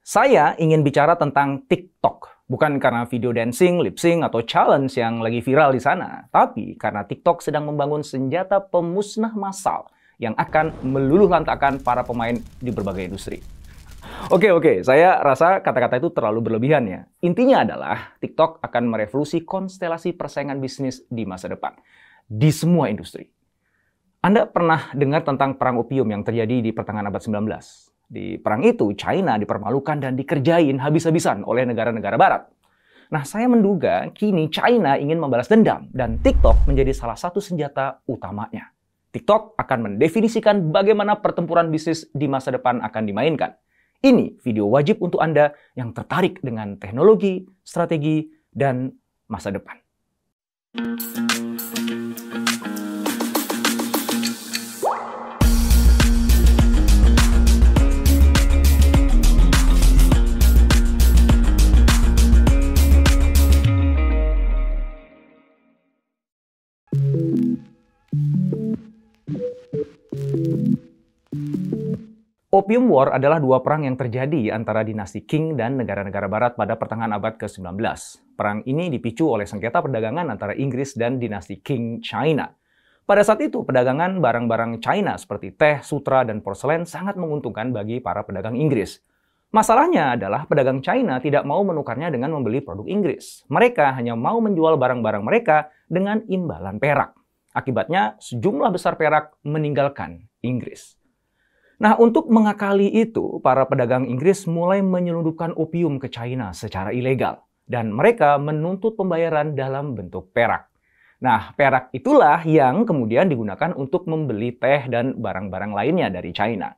Saya ingin bicara tentang TikTok, bukan karena video dancing, lip sync, atau challenge yang lagi viral di sana, tapi karena TikTok sedang membangun senjata pemusnah massal yang akan meluluh lantakkan para pemain di berbagai industri. Oke, saya rasa kata-kata itu terlalu berlebihan ya. Intinya adalah TikTok akan merevolusi konstelasi persaingan bisnis di masa depan, di semua industri. Anda pernah dengar tentang perang opium yang terjadi di pertengahan abad 19? Di perang itu, China dipermalukan dan dikerjain habis-habisan oleh negara-negara barat. Nah, saya menduga kini China ingin membalas dendam dan TikTok menjadi salah satu senjata utamanya. TikTok akan mendefinisikan bagaimana pertempuran bisnis di masa depan akan dimainkan. Ini video wajib untuk Anda yang tertarik dengan teknologi, strategi, dan masa depan. Opium War adalah dua perang yang terjadi antara dinasti Qing dan negara-negara barat pada pertengahan abad ke-19. Perang ini dipicu oleh sengketa perdagangan antara Inggris dan dinasti Qing China. Pada saat itu, perdagangan barang-barang China seperti teh, sutra, dan porselen sangat menguntungkan bagi para pedagang Inggris. Masalahnya adalah pedagang China tidak mau menukarnya dengan membeli produk Inggris. Mereka hanya mau menjual barang-barang mereka dengan imbalan perak. Akibatnya, sejumlah besar perak meninggalkan Inggris. Nah, untuk mengakali itu, para pedagang Inggris mulai menyelundupkan opium ke China secara ilegal. Dan mereka menuntut pembayaran dalam bentuk perak. Nah, perak itulah yang kemudian digunakan untuk membeli teh dan barang-barang lainnya dari China.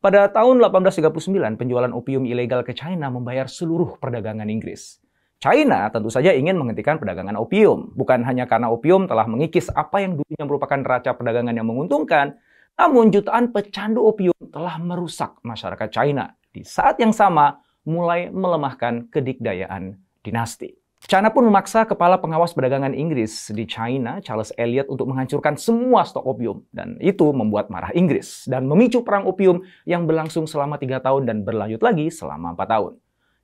Pada tahun 1839, penjualan opium ilegal ke China membayar seluruh perdagangan Inggris. China tentu saja ingin menghentikan perdagangan opium. Bukan hanya karena opium telah mengikis apa yang dulunya merupakan neraca perdagangan yang menguntungkan, namun jutaan pecandu opium telah merusak masyarakat China. Di saat yang sama, mulai melemahkan kedikdayaan dinasti. China pun memaksa kepala pengawas perdagangan Inggris di China, Charles Elliot, untuk menghancurkan semua stok opium. Dan itu membuat marah Inggris dan memicu perang opium yang berlangsung selama 3 tahun dan berlanjut lagi selama 4 tahun.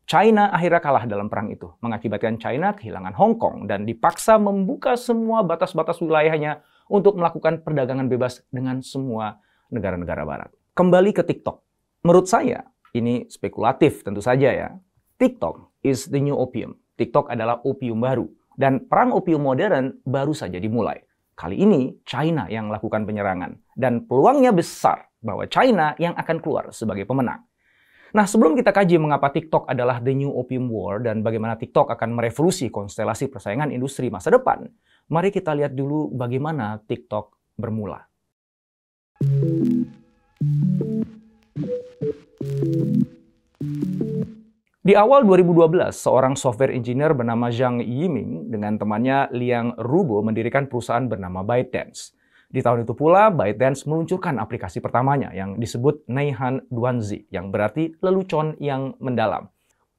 China akhirnya kalah dalam perang itu, mengakibatkan China kehilangan Hong Kong dan dipaksa membuka semua batas-batas wilayahnya untuk melakukan perdagangan bebas dengan semua negara-negara barat. Kembali ke TikTok. Menurut saya, ini spekulatif tentu saja ya. TikTok is the new opium. TikTok adalah opium baru. Dan perang opium modern baru saja dimulai. Kali ini, China yang melakukan penyerangan. Dan peluangnya besar bahwa China yang akan keluar sebagai pemenang. Nah, sebelum kita kaji mengapa TikTok adalah the new opium war dan bagaimana TikTok akan merevolusi konstelasi persaingan industri masa depan, mari kita lihat dulu bagaimana TikTok bermula. Di awal 2012, seorang software engineer bernama Zhang Yiming dengan temannya Liang Rubo mendirikan perusahaan bernama ByteDance. Di tahun itu pula, ByteDance meluncurkan aplikasi pertamanya yang disebut Neihan Duanzi, yang berarti lelucon yang mendalam.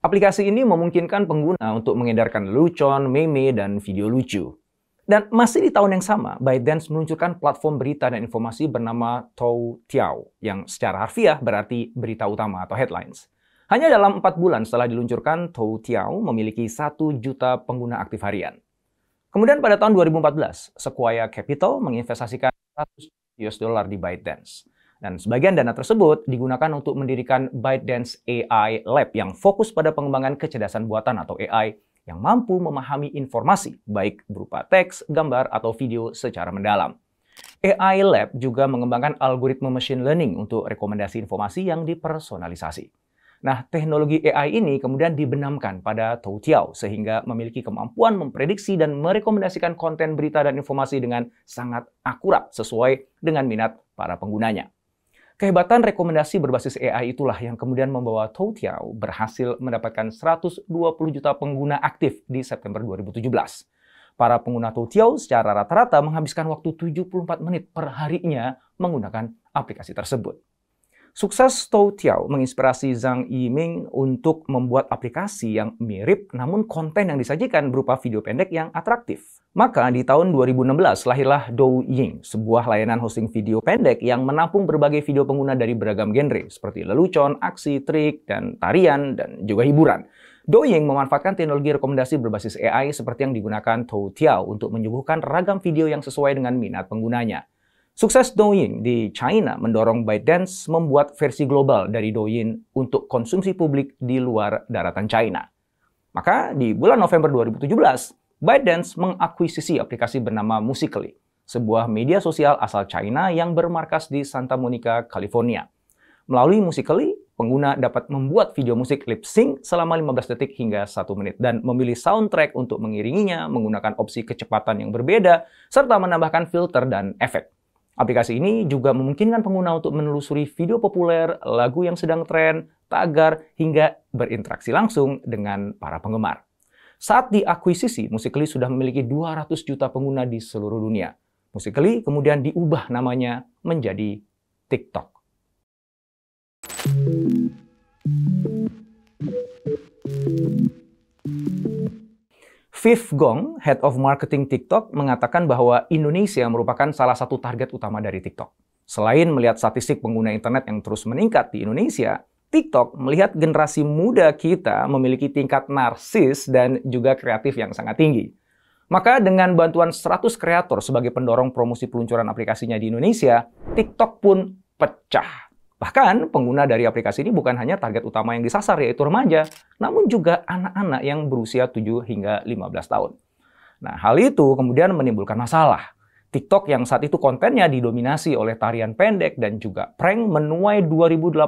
Aplikasi ini memungkinkan pengguna untuk mengedarkan lelucon, meme, dan video lucu. Dan masih di tahun yang sama, ByteDance meluncurkan platform berita dan informasi bernama Toutiao, yang secara harfiah berarti berita utama atau headlines. Hanya dalam 4 bulan setelah diluncurkan, Toutiao memiliki 1 juta pengguna aktif harian. Kemudian pada tahun 2014, Sequoia Capital menginvestasikan $100 di ByteDance. Dan sebagian dana tersebut digunakan untuk mendirikan ByteDance AI Lab yang fokus pada pengembangan kecerdasan buatan atau AI yang mampu memahami informasi, baik berupa teks, gambar, atau video secara mendalam. AI Lab juga mengembangkan algoritma machine learning untuk rekomendasi informasi yang dipersonalisasi. Nah, teknologi AI ini kemudian dibenamkan pada Toutiao sehingga memiliki kemampuan memprediksi dan merekomendasikan konten berita dan informasi dengan sangat akurat sesuai dengan minat para penggunanya. Kehebatan rekomendasi berbasis AI itulah yang kemudian membawa Toutiao berhasil mendapatkan 120 juta pengguna aktif di September 2017. Para pengguna Toutiao secara rata-rata menghabiskan waktu 74 menit per harinya menggunakan aplikasi tersebut. Sukses Toutiao menginspirasi Zhang Yiming untuk membuat aplikasi yang mirip namun konten yang disajikan berupa video pendek yang atraktif. Maka di tahun 2016 lahirlah Douyin, sebuah layanan hosting video pendek yang menampung berbagai video pengguna dari beragam genre seperti lelucon, aksi, trik, dan tarian, dan juga hiburan. Douyin memanfaatkan teknologi rekomendasi berbasis AI seperti yang digunakan Toutiao untuk menyuguhkan ragam video yang sesuai dengan minat penggunanya. Sukses Douyin di China mendorong ByteDance membuat versi global dari Douyin untuk konsumsi publik di luar daratan China. Maka di bulan November 2017, ByteDance mengakuisisi aplikasi bernama Musical.ly, sebuah media sosial asal China yang bermarkas di Santa Monica, California. Melalui Musical.ly, pengguna dapat membuat video musik lip sync selama 15 detik hingga 1 menit dan memilih soundtrack untuk mengiringinya menggunakan opsi kecepatan yang berbeda serta menambahkan filter dan efek. Aplikasi ini juga memungkinkan pengguna untuk menelusuri video populer, lagu yang sedang tren, tagar, hingga berinteraksi langsung dengan para penggemar. Saat diakuisisi, Musical.ly sudah memiliki 200 juta pengguna di seluruh dunia. Musical.ly kemudian diubah namanya menjadi TikTok. Viv Gong, Head of Marketing TikTok, mengatakan bahwa Indonesia merupakan salah satu target utama dari TikTok. Selain melihat statistik pengguna internet yang terus meningkat di Indonesia, TikTok melihat generasi muda kita memiliki tingkat narsis dan juga kreatif yang sangat tinggi. Maka dengan bantuan 100 kreator sebagai pendorong promosi peluncuran aplikasinya di Indonesia, TikTok pun pecah. Bahkan, pengguna dari aplikasi ini bukan hanya target utama yang disasar, yaitu remaja, namun juga anak-anak yang berusia 7 hingga 15 tahun. Nah, hal itu kemudian menimbulkan masalah. TikTok yang saat itu kontennya didominasi oleh tarian pendek dan juga prank menuai 2.853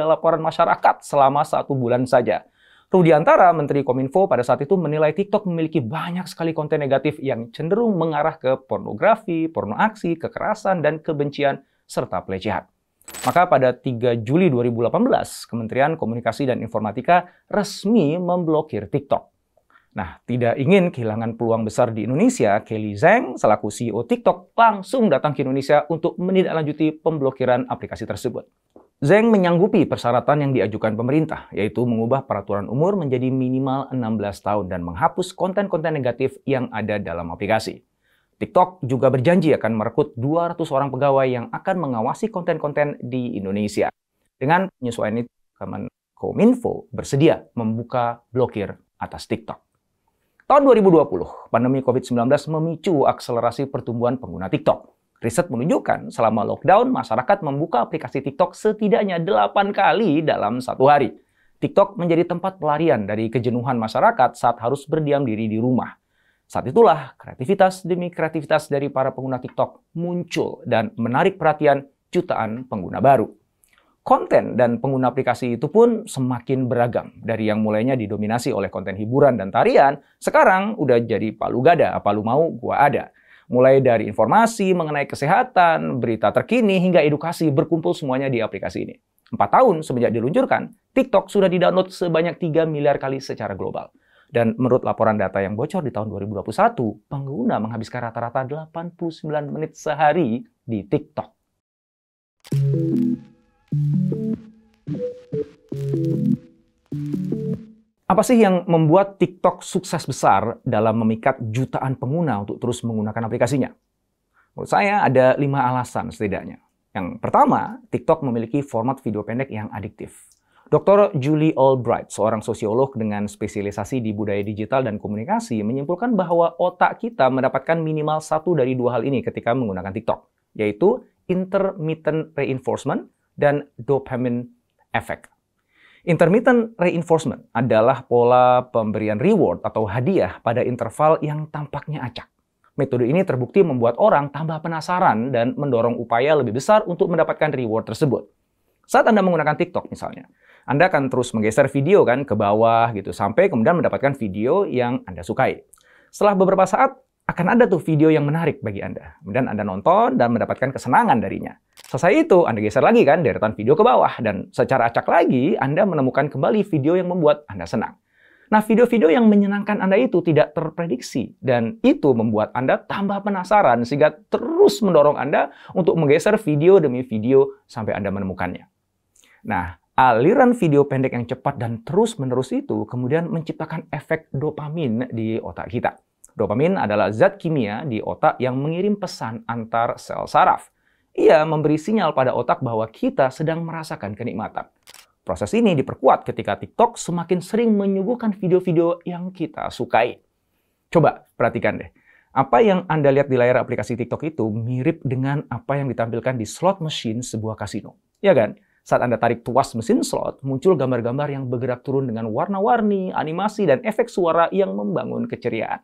laporan masyarakat selama 1 bulan saja. Rudiantara, Menteri Kominfo pada saat itu menilai TikTok memiliki banyak sekali konten negatif yang cenderung mengarah ke pornografi, porno aksi, kekerasan, dan kebencian, serta pelecehan. Maka pada 3 Juli 2018, Kementerian Komunikasi dan Informatika resmi memblokir TikTok. Nah, tidak ingin kehilangan peluang besar di Indonesia, Kelly Zhang, selaku CEO TikTok, langsung datang ke Indonesia untuk menindaklanjuti pemblokiran aplikasi tersebut. Zhang menyanggupi persyaratan yang diajukan pemerintah, yaitu mengubah peraturan umur menjadi minimal 16 tahun dan menghapus konten-konten negatif yang ada dalam aplikasi. TikTok juga berjanji akan merekrut 200 orang pegawai yang akan mengawasi konten-konten di Indonesia. Dengan penyesuaian itu, Kominfo bersedia membuka blokir atas TikTok. Tahun 2020, pandemi COVID-19 memicu akselerasi pertumbuhan pengguna TikTok. Riset menunjukkan selama lockdown, masyarakat membuka aplikasi TikTok setidaknya 8 kali dalam 1 hari. TikTok menjadi tempat pelarian dari kejenuhan masyarakat saat harus berdiam diri di rumah. Saat itulah kreativitas demi kreativitas dari para pengguna TikTok muncul dan menarik perhatian jutaan pengguna baru. Konten dan pengguna aplikasi itu pun semakin beragam. Dari yang mulainya didominasi oleh konten hiburan dan tarian, sekarang udah jadi palu gada, apa lu mau gua ada. Mulai dari informasi mengenai kesehatan, berita terkini, hingga edukasi berkumpul semuanya di aplikasi ini. 4 tahun semenjak diluncurkan, TikTok sudah didownload sebanyak 3 miliar kali secara global. Dan menurut laporan data yang bocor di tahun 2021, pengguna menghabiskan rata-rata 89 menit sehari di TikTok. Apa sih yang membuat TikTok sukses besar dalam memikat jutaan pengguna untuk terus menggunakan aplikasinya? Menurut saya ada 5 alasan setidaknya. Yang pertama, TikTok memiliki format video pendek yang adiktif. Dr. Julie Albright, seorang sosiolog dengan spesialisasi di budaya digital dan komunikasi, menyimpulkan bahwa otak kita mendapatkan minimal 1 dari 2 hal ini ketika menggunakan TikTok, yaitu intermittent reinforcement dan dopamine effect. Intermittent reinforcement adalah pola pemberian reward atau hadiah pada interval yang tampaknya acak. Metode ini terbukti membuat orang tambah penasaran dan mendorong upaya lebih besar untuk mendapatkan reward tersebut. Saat Anda menggunakan TikTok misalnya, Anda akan terus menggeser video kan ke bawah gitu sampai kemudian mendapatkan video yang Anda sukai. Setelah beberapa saat akan ada tuh video yang menarik bagi Anda. Kemudian Anda nonton dan mendapatkan kesenangan darinya. Selesai itu Anda geser lagi kan deretan video ke bawah dan secara acak lagi Anda menemukan kembali video yang membuat Anda senang. Nah, video-video yang menyenangkan Anda itu tidak terprediksi, dan itu membuat Anda tambah penasaran sehingga terus mendorong Anda untuk menggeser video demi video sampai Anda menemukannya. Nah, aliran video pendek yang cepat dan terus-menerus itu kemudian menciptakan efek dopamin di otak kita. Dopamin adalah zat kimia di otak yang mengirim pesan antar sel saraf. Ia memberi sinyal pada otak bahwa kita sedang merasakan kenikmatan. Proses ini diperkuat ketika TikTok semakin sering menyuguhkan video-video yang kita sukai. Coba perhatikan deh, apa yang Anda lihat di layar aplikasi TikTok itu mirip dengan apa yang ditampilkan di slot machine sebuah kasino. Ya kan? Saat Anda tarik tuas mesin slot, muncul gambar-gambar yang bergerak turun dengan warna-warni, animasi, dan efek suara yang membangun keceriaan.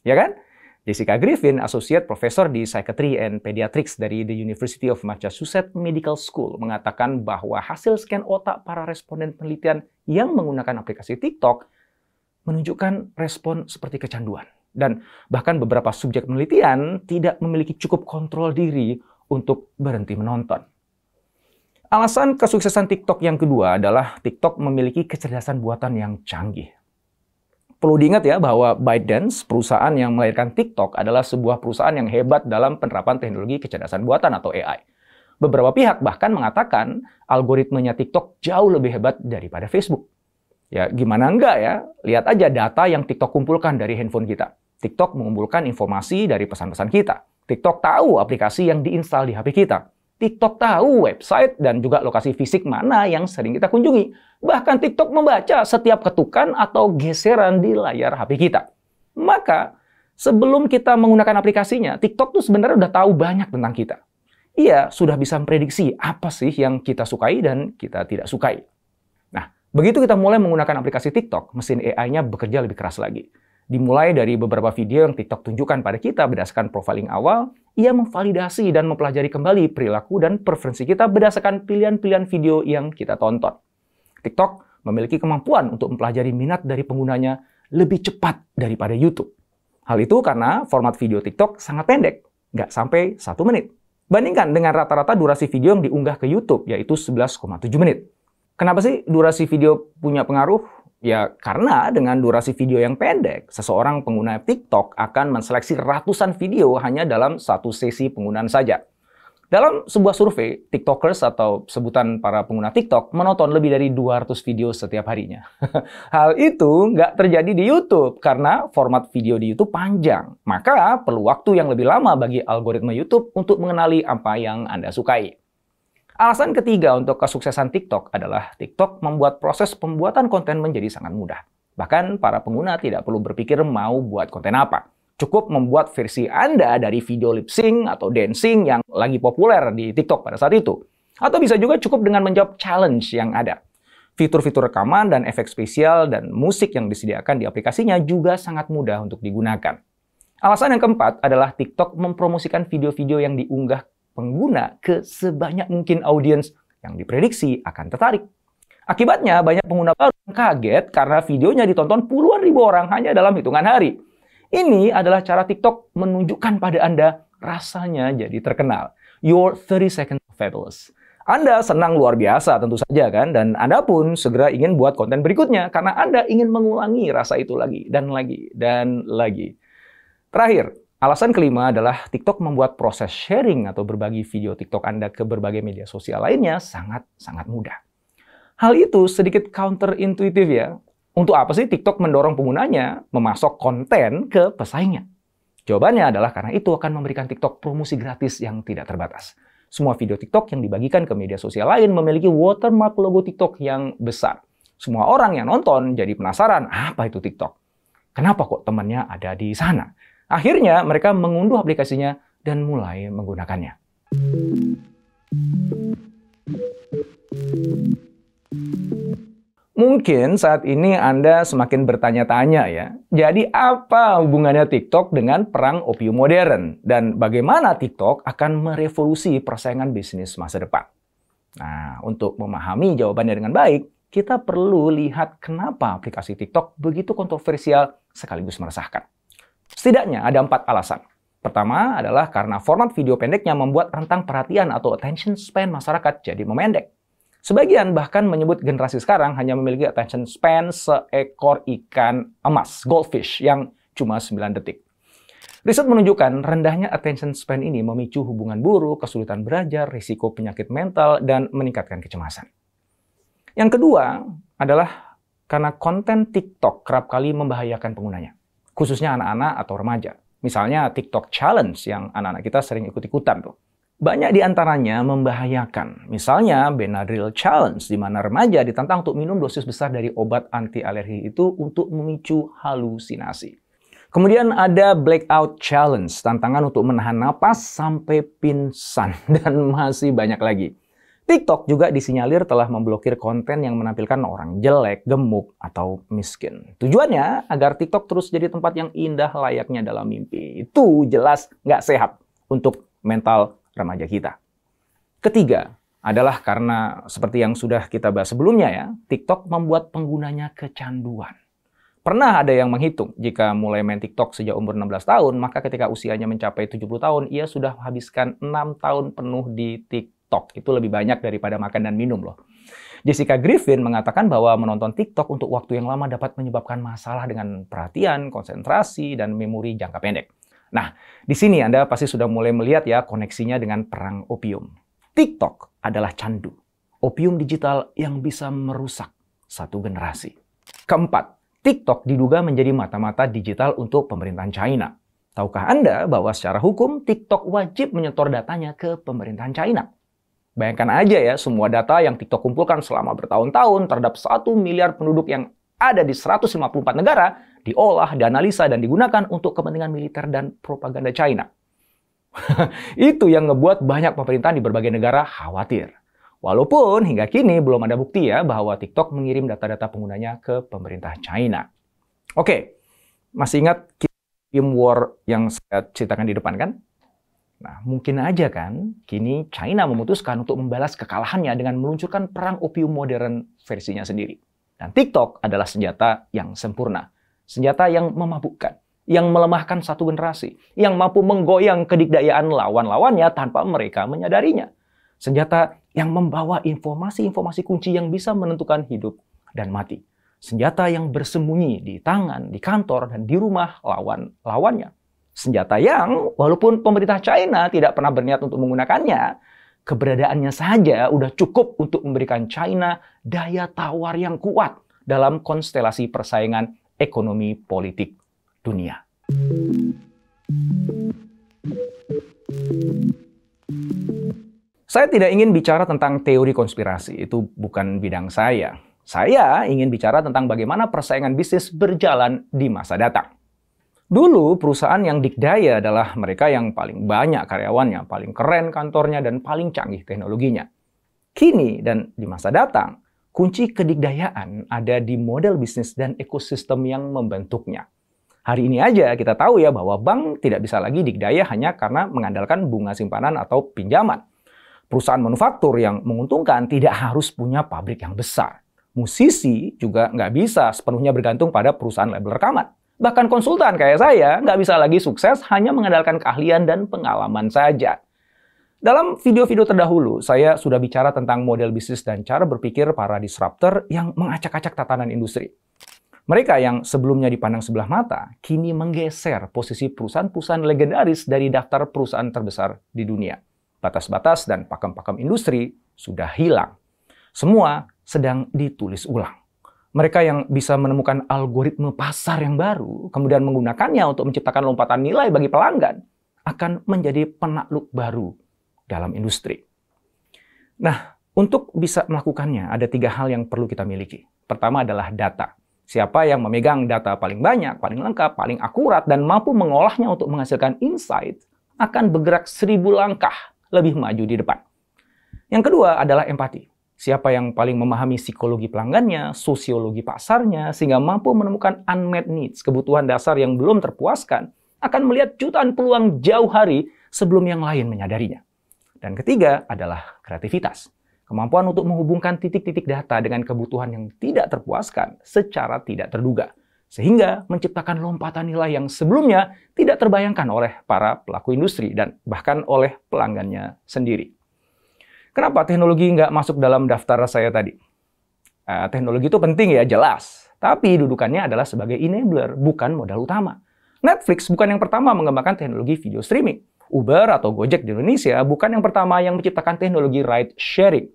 Ya kan? Jessica Griffin, Associate Professor di Psychiatry and Pediatrics dari The University of Massachusetts Medical School, mengatakan bahwa hasil scan otak para responden penelitian yang menggunakan aplikasi TikTok menunjukkan respon seperti kecanduan. Dan bahkan beberapa subjek penelitian tidak memiliki cukup kontrol diri untuk berhenti menonton. Alasan kesuksesan TikTok yang kedua adalah TikTok memiliki kecerdasan buatan yang canggih. Perlu diingat ya bahwa ByteDance, perusahaan yang melahirkan TikTok, adalah sebuah perusahaan yang hebat dalam penerapan teknologi kecerdasan buatan atau AI. Beberapa pihak bahkan mengatakan algoritmenya TikTok jauh lebih hebat daripada Facebook. Ya, gimana enggak ya? Lihat aja data yang TikTok kumpulkan dari handphone kita. TikTok mengumpulkan informasi dari pesan-pesan kita. TikTok tahu aplikasi yang diinstal di HP kita. TikTok tahu website dan juga lokasi fisik mana yang sering kita kunjungi. Bahkan TikTok membaca setiap ketukan atau geseran di layar HP kita. Maka, sebelum kita menggunakan aplikasinya, TikTok tuh sebenarnya udah tahu banyak tentang kita. Ia sudah bisa memprediksi apa sih yang kita sukai dan kita tidak sukai. Nah, begitu kita mulai menggunakan aplikasi TikTok, mesin AI-nya bekerja lebih keras lagi. Dimulai dari beberapa video yang TikTok tunjukkan pada kita berdasarkan profiling awal, ia memvalidasi dan mempelajari kembali perilaku dan preferensi kita berdasarkan pilihan-pilihan video yang kita tonton. TikTok memiliki kemampuan untuk mempelajari minat dari penggunanya lebih cepat daripada YouTube. Hal itu karena format video TikTok sangat pendek, nggak sampai 1 menit. Bandingkan dengan rata-rata durasi video yang diunggah ke YouTube, yaitu 11,7 menit. Kenapa sih durasi video punya pengaruh? Ya, karena dengan durasi video yang pendek, seseorang pengguna TikTok akan menseleksi ratusan video hanya dalam satu sesi penggunaan saja. Dalam sebuah survei, TikTokers atau sebutan para pengguna TikTok menonton lebih dari 200 video setiap harinya. Hal itu nggak terjadi di YouTube karena format video di YouTube panjang. Maka perlu waktu yang lebih lama bagi algoritma YouTube untuk mengenali apa yang Anda sukai. Alasan ketiga untuk kesuksesan TikTok adalah TikTok membuat proses pembuatan konten menjadi sangat mudah. Bahkan para pengguna tidak perlu berpikir mau buat konten apa. Cukup membuat versi Anda dari video lip sync atau dancing yang lagi populer di TikTok pada saat itu. Atau bisa juga cukup dengan menjawab challenge yang ada. Fitur-fitur rekaman dan efek spesial dan musik yang disediakan di aplikasinya juga sangat mudah untuk digunakan. Alasan yang keempat adalah TikTok mempromosikan video-video yang diunggah pengguna ke sebanyak mungkin audiens yang diprediksi akan tertarik. Akibatnya, banyak pengguna baru kaget karena videonya ditonton puluhan ribu orang hanya dalam hitungan hari. Ini adalah cara TikTok menunjukkan pada Anda rasanya jadi terkenal. Your 30 seconds fabulous. Anda senang luar biasa tentu saja kan, dan Anda pun segera ingin buat konten berikutnya karena Anda ingin mengulangi rasa itu lagi dan lagi dan lagi. Terakhir, alasan kelima adalah TikTok membuat proses sharing atau berbagi video TikTok Anda ke berbagai media sosial lainnya sangat mudah. Hal itu sedikit counterintuitif ya. Untuk apa sih TikTok mendorong penggunanya memasok konten ke pesaingnya? Jawabannya adalah karena itu akan memberikan TikTok promosi gratis yang tidak terbatas. Semua video TikTok yang dibagikan ke media sosial lain memiliki watermark logo TikTok yang besar. Semua orang yang nonton jadi penasaran, apa itu TikTok? Kenapa kok temannya ada di sana? Akhirnya mereka mengunduh aplikasinya dan mulai menggunakannya. Mungkin saat ini Anda semakin bertanya-tanya ya, jadi apa hubungannya TikTok dengan perang opium modern? Dan bagaimana TikTok akan merevolusi persaingan bisnis masa depan? Nah, untuk memahami jawabannya dengan baik, kita perlu lihat kenapa aplikasi TikTok begitu kontroversial sekaligus meresahkan. Setidaknya ada 4 alasan. Pertama adalah karena format video pendeknya membuat rentang perhatian atau attention span masyarakat jadi memendek. Sebagian bahkan menyebut generasi sekarang hanya memiliki attention span seekor ikan emas, goldfish, yang cuma 9 detik. Riset menunjukkan rendahnya attention span ini memicu hubungan buruk, kesulitan belajar, risiko penyakit mental, dan meningkatkan kecemasan. Yang kedua adalah karena konten TikTok kerap kali membahayakan penggunanya, khususnya anak-anak atau remaja. Misalnya TikTok Challenge yang anak-anak kita sering ikut-ikutan tuh. Banyak di antaranya membahayakan. Misalnya Benadryl Challenge, di mana remaja ditantang untuk minum dosis besar dari obat anti alergi itu untuk memicu halusinasi. Kemudian ada Blackout Challenge, tantangan untuk menahan napas sampai pingsan, dan masih banyak lagi. TikTok juga disinyalir telah memblokir konten yang menampilkan orang jelek, gemuk, atau miskin. Tujuannya agar TikTok terus jadi tempat yang indah layaknya dalam mimpi. Itu jelas nggak sehat untuk mental remaja kita. Ketiga adalah karena seperti yang sudah kita bahas sebelumnya ya, TikTok membuat penggunanya kecanduan. Pernah ada yang menghitung, jika mulai main TikTok sejak umur 16 tahun, maka ketika usianya mencapai 70 tahun, ia sudah menghabiskan 6 tahun penuh di TikTok. Itu lebih banyak daripada makan dan minum loh. Jessica Griffin mengatakan bahwa menonton TikTok untuk waktu yang lama dapat menyebabkan masalah dengan perhatian, konsentrasi, dan memori jangka pendek. Nah, di sini Anda pasti sudah mulai melihat ya koneksinya dengan perang opium. TikTok adalah candu, opium digital yang bisa merusak satu generasi. Keempat, TikTok diduga menjadi mata-mata digital untuk pemerintahan China. Tahukah Anda bahwa secara hukum TikTok wajib menyetor datanya ke pemerintahan China? Bayangkan aja ya, semua data yang TikTok kumpulkan selama bertahun-tahun terhadap 1 miliar penduduk yang ada di 154 negara, diolah, dianalisa, dan digunakan untuk kepentingan militer dan propaganda China. Itu yang ngebuat banyak pemerintahan di berbagai negara khawatir. Walaupun hingga kini belum ada bukti ya bahwa TikTok mengirim data-data penggunanya ke pemerintah China. Oke, masih ingat opium war yang saya ceritakan di depan kan? Nah, mungkin aja kan, kini China memutuskan untuk membalas kekalahannya dengan meluncurkan perang opium modern versinya sendiri. Dan TikTok adalah senjata yang sempurna. Senjata yang memabukkan, yang melemahkan satu generasi, yang mampu menggoyang kedikdayaan lawan-lawannya tanpa mereka menyadarinya. Senjata yang membawa informasi-informasi kunci yang bisa menentukan hidup dan mati. Senjata yang bersembunyi di tangan, di kantor, dan di rumah lawan-lawannya. Senjata yang, walaupun pemerintah China tidak pernah berniat untuk menggunakannya, keberadaannya saja udah cukup untuk memberikan China daya tawar yang kuat dalam konstelasi persaingan ekonomi politik dunia. Saya tidak ingin bicara tentang teori konspirasi, itu bukan bidang saya. Saya ingin bicara tentang bagaimana persaingan bisnis berjalan di masa datang. Dulu, perusahaan yang dikdaya adalah mereka yang paling banyak karyawannya, paling keren kantornya, dan paling canggih teknologinya. Kini dan di masa datang, kunci kedikdayaan ada di model bisnis dan ekosistem yang membentuknya. Hari ini aja kita tahu ya bahwa bank tidak bisa lagi dikdaya hanya karena mengandalkan bunga simpanan atau pinjaman. Perusahaan manufaktur yang menguntungkan tidak harus punya pabrik yang besar. Musisi juga nggak bisa sepenuhnya bergantung pada perusahaan label rekaman. Bahkan konsultan kayak saya nggak bisa lagi sukses hanya mengandalkan keahlian dan pengalaman saja. Dalam video-video terdahulu, saya sudah bicara tentang model bisnis dan cara berpikir para disruptor yang mengacak-acak tatanan industri. Mereka yang sebelumnya dipandang sebelah mata, kini menggeser posisi perusahaan-perusahaan legendaris dari daftar perusahaan terbesar di dunia. Batas-batas dan pakem-pakem industri sudah hilang. Semua sedang ditulis ulang. Mereka yang bisa menemukan algoritma pasar yang baru, kemudian menggunakannya untuk menciptakan lompatan nilai bagi pelanggan, akan menjadi penakluk baru dalam industri. Nah, untuk bisa melakukannya, ada 3 hal yang perlu kita miliki. Pertama adalah data. Siapa yang memegang data paling banyak, paling lengkap, paling akurat, dan mampu mengolahnya untuk menghasilkan insight, akan bergerak 1000 langkah lebih maju di depan. Yang kedua adalah empati. Siapa yang paling memahami psikologi pelanggannya, sosiologi pasarnya, sehingga mampu menemukan unmet needs, kebutuhan dasar yang belum terpuaskan, akan melihat jutaan peluang jauh hari sebelum yang lain menyadarinya. Dan ketiga adalah kreativitas. Kemampuan untuk menghubungkan titik-titik data dengan kebutuhan yang tidak terpuaskan secara tidak terduga. Sehingga menciptakan lompatan nilai yang sebelumnya tidak terbayangkan oleh para pelaku industri dan bahkan oleh pelanggannya sendiri. Kenapa teknologi nggak masuk dalam daftar saya tadi? Teknologi itu penting ya, jelas. Tapi dudukannya adalah sebagai enabler, bukan modal utama. Netflix bukan yang pertama mengembangkan teknologi video streaming. Uber atau Gojek di Indonesia bukan yang pertama yang menciptakan teknologi ride sharing.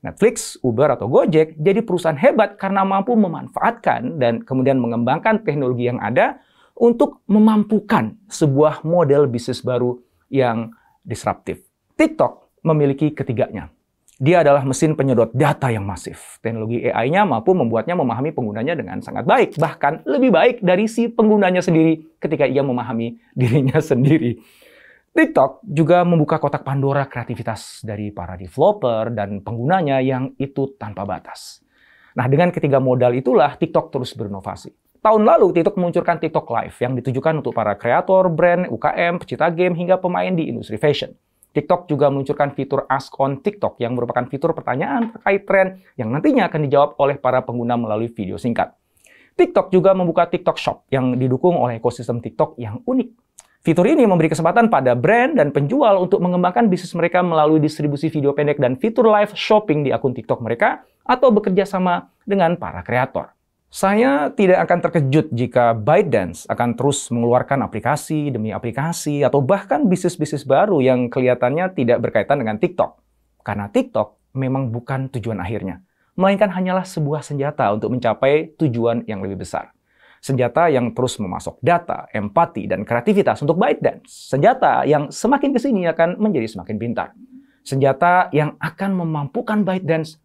Netflix, Uber, atau Gojek jadi perusahaan hebat karena mampu memanfaatkan dan kemudian mengembangkan teknologi yang ada untuk memampukan sebuah model bisnis baru yang disruptif. TikTok memiliki ketiganya. Dia adalah mesin penyedot data yang masif. Teknologi AI-nya mampu membuatnya memahami penggunanya dengan sangat baik. Bahkan lebih baik dari si penggunanya sendiri ketika ia memahami dirinya sendiri. TikTok juga membuka kotak Pandora kreativitas dari para developer dan penggunanya yang itu tanpa batas. Nah, dengan ketiga modal itulah TikTok terus berinovasi. Tahun lalu, TikTok meluncurkan TikTok Live yang ditujukan untuk para kreator, brand, UKM, pecinta game, hingga pemain di industri fashion. TikTok juga meluncurkan fitur Ask on TikTok yang merupakan fitur pertanyaan terkait tren yang nantinya akan dijawab oleh para pengguna melalui video singkat. TikTok juga membuka TikTok Shop yang didukung oleh ekosistem TikTok yang unik. Fitur ini memberi kesempatan pada brand dan penjual untuk mengembangkan bisnis mereka melalui distribusi video pendek dan fitur live shopping di akun TikTok mereka atau bekerja sama dengan para kreator. Saya tidak akan terkejut jika ByteDance akan terus mengeluarkan aplikasi demi aplikasi atau bahkan bisnis-bisnis baru yang kelihatannya tidak berkaitan dengan TikTok. Karena TikTok memang bukan tujuan akhirnya, melainkan hanyalah sebuah senjata untuk mencapai tujuan yang lebih besar. Senjata yang terus memasok data, empati, dan kreativitas untuk ByteDance. Senjata yang semakin kesini akan menjadi semakin pintar. Senjata yang akan memampukan ByteDance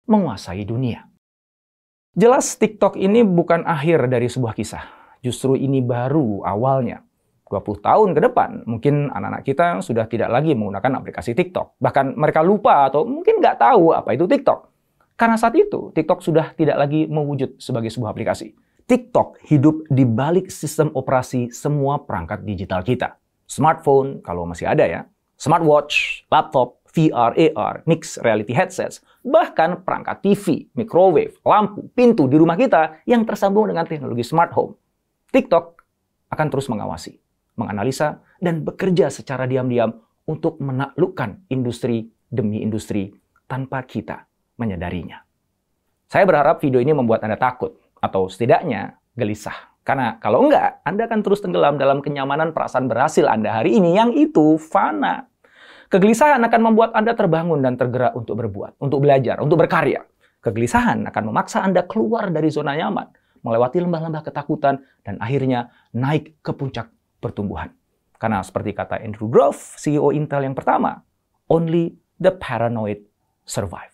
menguasai dunia. Jelas TikTok ini bukan akhir dari sebuah kisah. Justru ini baru awalnya. 20 tahun ke depan, mungkin anak-anak kita sudah tidak lagi menggunakan aplikasi TikTok. Bahkan mereka lupa atau mungkin nggak tahu apa itu TikTok. Karena saat itu, TikTok sudah tidak lagi mewujud sebagai sebuah aplikasi. TikTok hidup di balik sistem operasi semua perangkat digital kita. Smartphone, kalau masih ada ya. Smartwatch, laptop, VR, AR, mixed reality headsets, bahkan perangkat TV, microwave, lampu, pintu di rumah kita yang tersambung dengan teknologi smart home. TikTok akan terus mengawasi, menganalisa, dan bekerja secara diam-diam untuk menaklukkan industri demi industri tanpa kita menyadarinya. Saya berharap video ini membuat Anda takut, atau setidaknya gelisah. Karena kalau enggak, Anda akan terus tenggelam dalam kenyamanan perasaan berhasil Anda hari ini yang itu fana. Kegelisahan akan membuat Anda terbangun dan tergerak untuk berbuat, untuk belajar, untuk berkarya. Kegelisahan akan memaksa Anda keluar dari zona nyaman, melewati lembah-lembah ketakutan, dan akhirnya naik ke puncak pertumbuhan. Karena seperti kata Andrew Grove, CEO Intel yang pertama, only the paranoid survive.